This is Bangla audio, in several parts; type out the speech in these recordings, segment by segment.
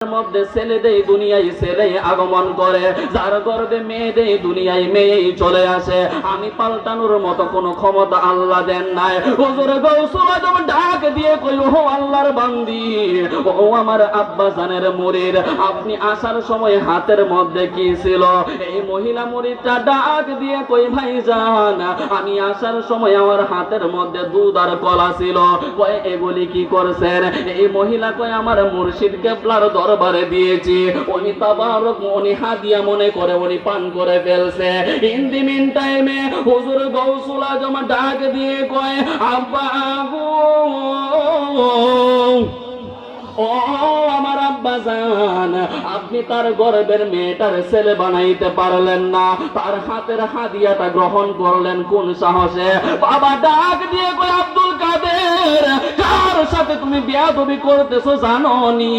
মধ্যে ছেলে দেই দুনিয়ায় ছেলে আগমন করে, যার গর্ভে মেয়ে দেই দুনিয়ায় মেয়েই চলে আসে। আমি পাল্টানোর মতো কোনো ক্ষমতা আল্লাহ দেন নাই। হুজুর গৌসুল আজম ডাক দিয়ে কই, ও আল্লাহর বান্দি, ও আমার আব্বা জানের মুরিদ, আপনি আসার সময় হাতের মধ্যে কি ছিল? এই মহিলা মুরিদটা ডাক দিয়ে কই, ভাইজান আমি আসার সময় আমার হাতের মধ্যে দুধ আর কলা ছিল। কয় এগুলি কি করছেন? এই মহিলা কয় আমার মুর্শিদ কেবলার দরবারে দিয়েছি, উনি তাবারক উনি হাদিয়া মনে করে উনি পান করে ফেলছে। ইন দি মিন টাইমে হুজুর গৌসুল আজম ডাক দিয়ে কয়, আব্বা গো, ও আমার আব্বা জান, আপনি তার গর্বের মেয়েটার ছেলে বানাইতে পারলেন না, তার হাতের হাদিয়াটা গ্রহণ করলেন কোন সাহসে? বাবা ডাক দিয়ে কয়, আব্দুল কাদের, কার সাথে তুমি বেয়াদবি করতেছো জানো নি?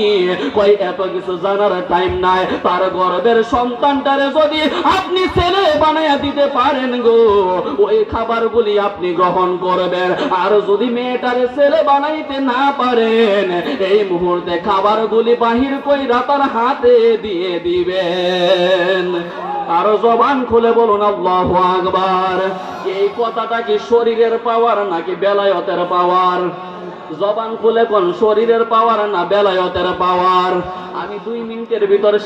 কই এত কিছু জানার টাইম নাই। তার গর্বের সন্তানটারে যদি আপনি ছেলে বানাইয়া দিতে পারেন গো, ওই খাবারগুলি আপনি গ্রহণ করবেন। আর যদি মেয়েটারে ছেলে বানাইতে না পারেন, এই মুহূর্তে খাবারগুলি বাহির কইরা তার হাতে দিয়ে দিবেন। আরো জবান খুলে বলুন আল্লাহু আকবার। এই কথাটা কি শরীরের পাওয়ার নাকি বেলায়েতের পাওয়ার? জবান খুলে কোন শরীরের পাওয়ার না বেলায়েতের পাওয়ার? আমি 2 মিনিটের ভিতরে